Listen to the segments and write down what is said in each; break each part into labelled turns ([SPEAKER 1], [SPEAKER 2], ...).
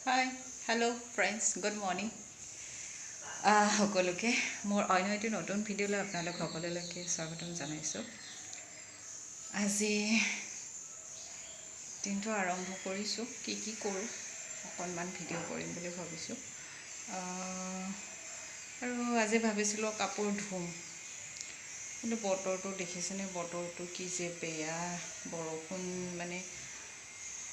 [SPEAKER 1] Hi hello' friends good morning সকলোকে মোৰ অন্য এটি নতুন ভিডিঅ'লৈ আপোনালোক সকলোলৈকে স্বাগতম জনাইছোঁ। আজি দিনটো আৰম্ভ কৰিছোঁ, কি কৰোঁ অকণমান ভিডিঅ' কৰিম বুলি ভাবিছোঁ। আৰু আজি ভাবিছিলোঁ কাপোৰ ধুম, কিন্তু বতৰটো দেখিছেনে, বতৰটো কি যে বেয়া, বৰষুণ মানে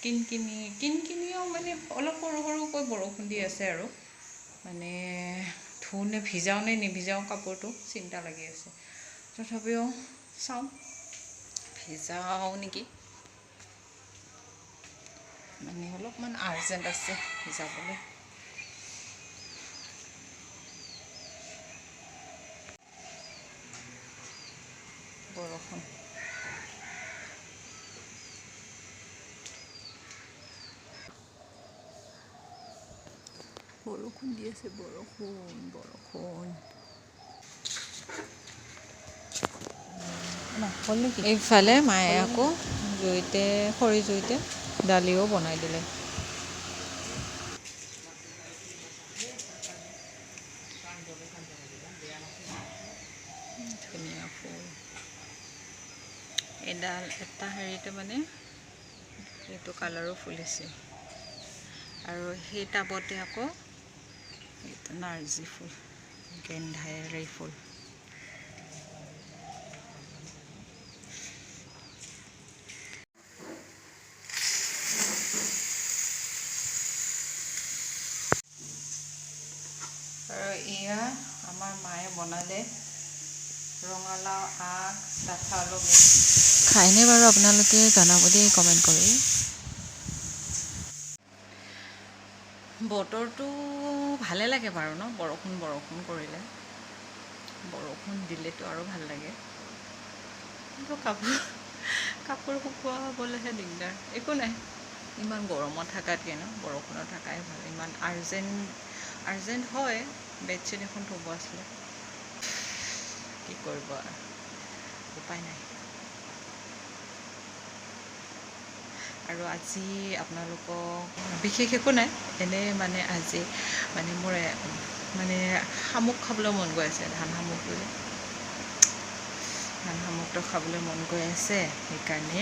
[SPEAKER 1] কিনকিনিও মানে অলপ সৰুকৈ বৰষুণ দি আছে আৰু মানে ধুওঁ নে ভিজাওঁ নে নিভিজাওঁ কাপোৰটো চিন্তা লাগি আছে। তথাপিও চাওঁ ভিজাওঁ নেকি, মানে অলপমান আৰ্জেণ্ট আছে ভিজাবলৈ। বৰষুণ দি আছে, বৰষুণ এইফালে মায়ে আকৌ খৰি জুইতে দালিও বনাই দিলে। ধুনীয়া ফুল এডাল এটা হেৰিতে মানে এইটো কালাৰো ফুলিছে, আৰু সেই টাবতে আকৌ এইটো নাৰ্জী ফুল, গেন্ধাৰী ফুল। আৰু এয়া আমাৰ মায়ে বনালে ৰঙালাও আগ কাঠআলু মিক্স। খায়নে বাৰু আপোনালোকে জনাব দেই কমেণ্ট কৰি। বতৰটো ভালে লাগে বাৰু ন, বৰষুণ কৰিলে, বৰষুণ দিলেতো আৰু ভাল লাগে, কিন্তু কাপোৰ শুকুৱাবলৈহে দিগদাৰ। একো নাই, ইমান গৰমত থকাতকৈ ন বৰষুণত থকাই ভাল। ইমান আৰ্জেণ্ট হয়, বেডশ্বীট এখন ধুব আছিলে, কি কৰিব আৰু উপায় নাই। আৰু আজি আপোনালোকক বিশেষ একো নাই, এনেই মানে আজি মানে মোৰ মানে শামুক খাবলৈ মন গৈ আছে, ধান শামুকটো খাবলৈ মন গৈ আছে, সেইকাৰণে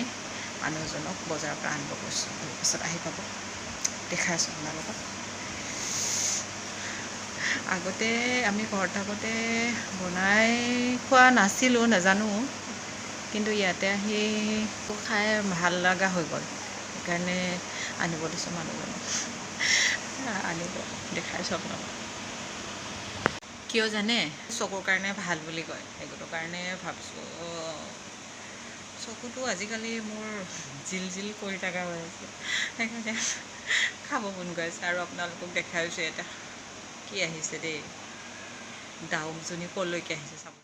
[SPEAKER 1] মানুহজনক বজাৰৰ পৰা আনিব কৈছোঁ। তাৰপিছত আহি পাব, দেখাই আছোঁ আপোনালোকক। আগতে আমি ঘৰত থাকোঁতে বনাই খোৱা নাছিলোঁ, নাজানো, কিন্তু ইয়াতে আহি খাই ভাল লগা হৈ গ'ল, সেইকাৰণে আনিব দিছোঁ মানুহজনক। আনিব, দেখাইছোঁ আপোনালোকক। কিয় জানে, চকুৰ কাৰণে ভাল বুলি কয়, সেইটো কাৰণে ভাবিছোঁ। চকুটো আজিকালি মোৰ জিল কৰি থকা হৈ আছে, সেইকাৰণে খাব মন গৈ আছে। আৰু আপোনালোকক দেখাইছোঁ, এটা কি আহিছে দেই, ডাউকজনী ক'লৈকে আহিছে চাব।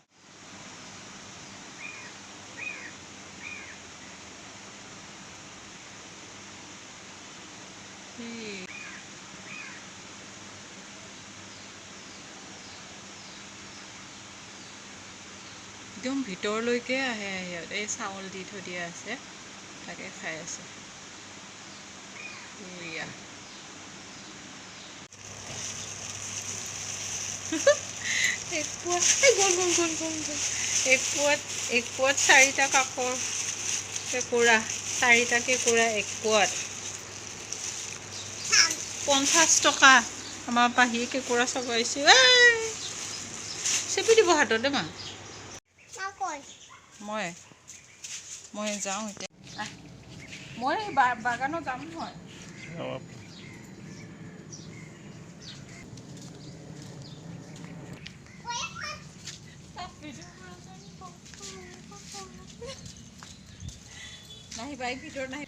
[SPEAKER 1] একদম ভিতৰলৈকে আহে সিহঁত, এই চাউল দি থৈ দিয়া আছে, তাকে খাই আছে। এয়া এক পোৱাত 4টা কেঁকুৰা, 4টা কেঁকুৰা এক পোৱাত 50 টকা। আমাৰ পাহিয়ে কেঁকুৰা চবাইছে, চেপি দিব হাততে মা। মই যাওঁ এতিয়া, মই বাগানত যাম নহয়। নাহিবা, এই ভিতৰত নাহিবা।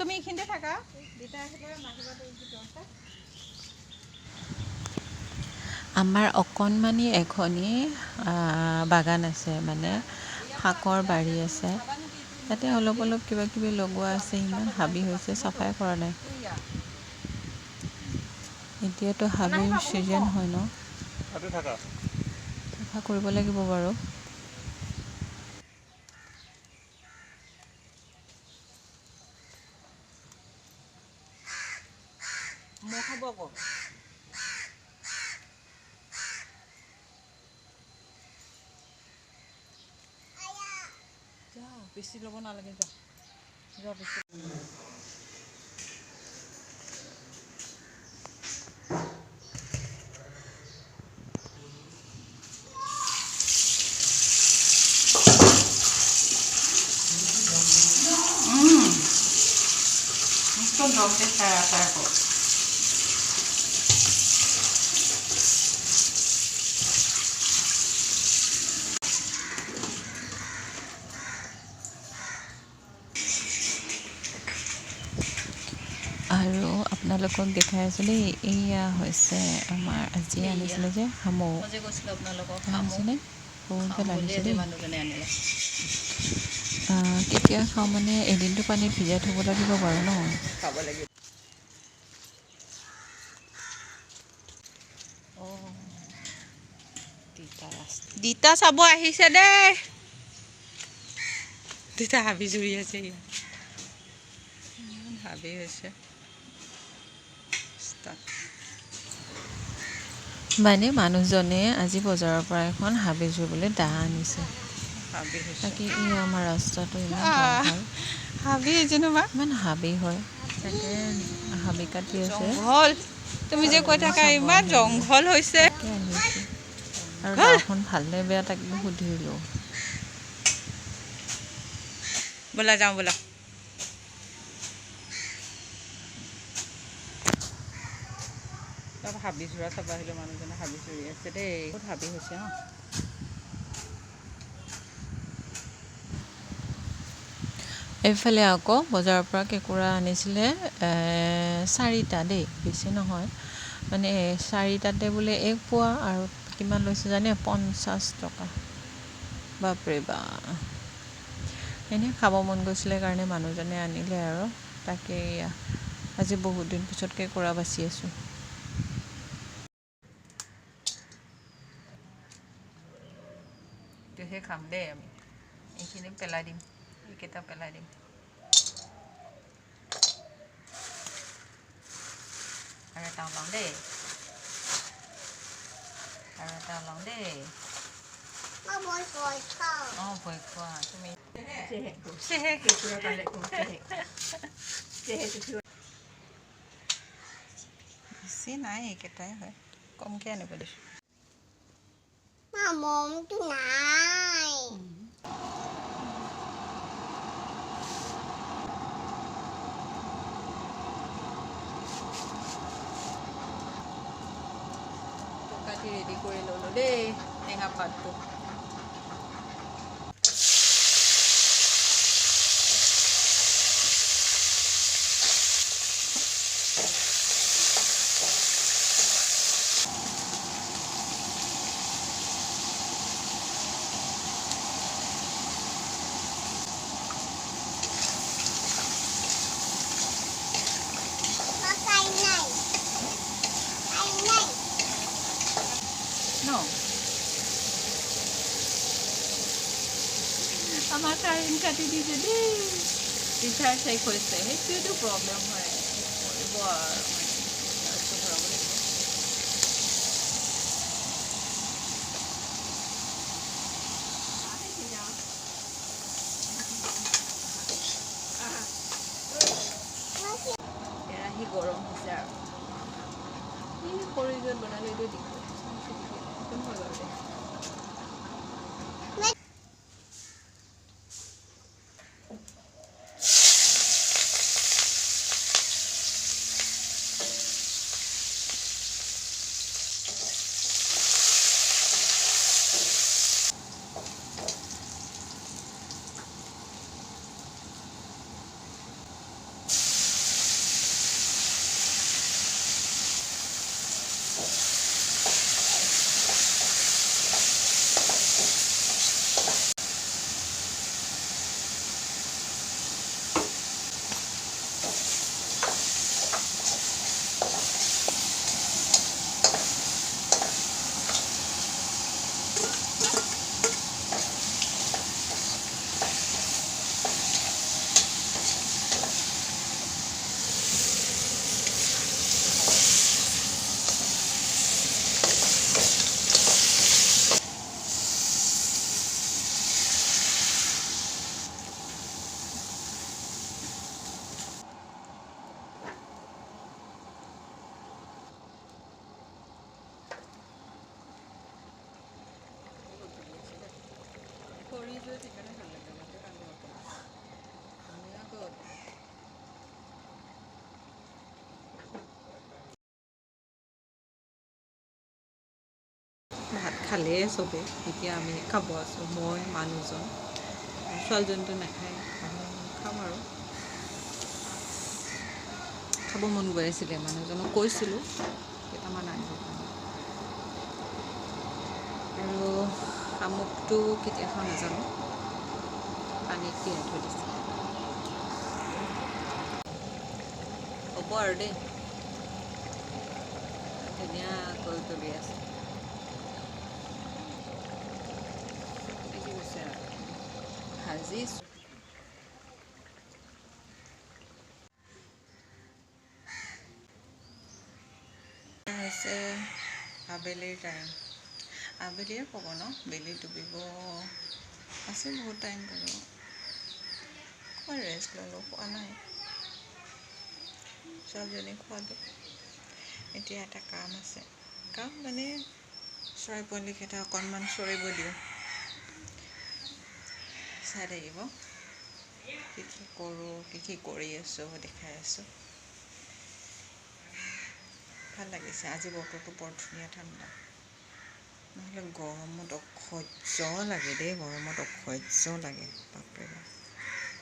[SPEAKER 1] তুমি এইখিনিতে থাকা, দেউতা আহিলে নাহিবা তুমি ভিতৰতে। আমাৰ অকণমানি এখনি বাগান আছে, মানে শাকৰ বাৰী আছে, তাতে অলপ কিবা কিবি লগোৱা আছে। ইমান হাবি হৈছে, চাফাই কৰা নাই। এতিয়াতো হাবিৰ ছিজন হয় ন, চাফা কৰিব লাগিব বাৰু। মই খাব আকৌ যা বেছি ল'ব নালাগে যা যা বেছি Esto no te está atrás. আৰু আপোনালোকক দেখাই আছোঁ দেই এয়া হৈছে আমাৰ আজি আনিছিলে যে শামু আনিছেনে বহুতগাল আনিছে দেই কেতিয়া খাওঁ মানে এদিনটো পানীত ভিজাই থ'ব লাগিব বাৰু ন খাব লাগিব দিতা চাব আহিছে দেই দিতা হাবি জুৰি আছে হাবি হৈছে মানে মানুহজনে আজি বজাৰৰ পৰা এখন হাবি জুৰিবলৈ দা আনিছে তাকে এই আমাৰ ৰাস্তাটো ইমান জংঘল হাবি যেনিবা ইমান হাবি হয় তাকে হাবি কাটি আছে জংঘল তুমি যে কৈ থাকা ইমান জংঘল হৈছে আৰু গাঁওখন ভালনে বেয়া তাকে সুধিলোঁ ব'লা যাওঁ ব'লা হাবি জোৰা চাব আহিলোঁ মানুহজনে হাবি চুৰি আছে দেই বহুত হাবি হৈছে অঁ এইফালে আকৌ বজাৰৰ পৰা কেঁকুৰা আনিছিলে 4টা দেই বেছি নহয় মানে 4টাতে বোলে 1 পোৱা আৰু কিমান লৈছে জানে 50 টকা বাপৰে বা এনেই খাব মন গৈছিলে কাৰণে মানুহজনে আনিলে আৰু তাকে আজি বহুত দিন পিছত কেঁকুৰা বাচি আছোঁ এইটোহে খাম দেই আমি এইখিনি পেলাই দিম এইকেইটা পেলাই দিম আৰু এটা ওলাওঁ দেই অঁ ভয় খোৱা তুমি বেছি নাই এইকেইটাই হয় কমকৈ আনিব দিছোঁ মমটো নাই কাটি ৰেডি কৰি ল'লোঁ দেই টেঙা পাতটো আমাৰ কাৰেণ্ট কাটি দিছে দেই ৰিচাৰ্জ শেষ হৈছে সেইটোৱেতো প্ৰব্লেম হয় কৰিব আৰু ৰিচাৰ্জটো ভৰাব লাগিব কেৰাহী গৰম হৈছে আৰু এই খৰিজত বনালেতো দিব খালেই চবে, এতিয়া আমি খাব আছোঁ, মই মানুহজন, ছোৱালীজনীটো নাখায়, আমি খাম আৰু। খাব মন গৈ আছিলে, মানুহজনক কৈছিলোঁ কেইটামান আনিবৰ কাৰণে। আৰু শামুকটো কেতিয়া খাওঁ নাজানো, পানীত তিয়াই থৈ দিছে। হ'ব আৰু দেই, ধুনীয়াকৈ তুলি আছে। দেখি গৈছে আৰু ভাজিছোঁ। হৈছে আবেলিৰ টাইম, আবেলিয়ে ক'ব ন, বেলি ডুবিব আছে বহুত টাইম বাৰু। মই ৰেষ্ট ল'লোঁ, খোৱা নাই, ছোৱালীজনীক খোৱালোঁ। এতিয়া এটা কাম আছে, কাম মানে চৰাই পোৱালিকেইটা অকণমান চৰিব দিওঁ, চাই থাকিব, কি কি কৰোঁ, কি কি কৰি আছোঁ দেখাই আছোঁ। ভাল লাগিছে, আজি বতৰটো বৰ ধুনীয়া ঠাণ্ডা, নহ'লে গৰমত অসহ্য লাগে দেই, গৰমত অসহ্য লাগে, বাপৰে বাপ,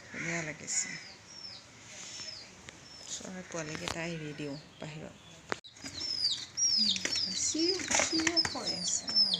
[SPEAKER 1] ধুনীয়া লাগিছে। চৰাই পোৱালিকেইটা এৰি দিওঁ বাহিৰত, চিঞৰ কৰি আছে।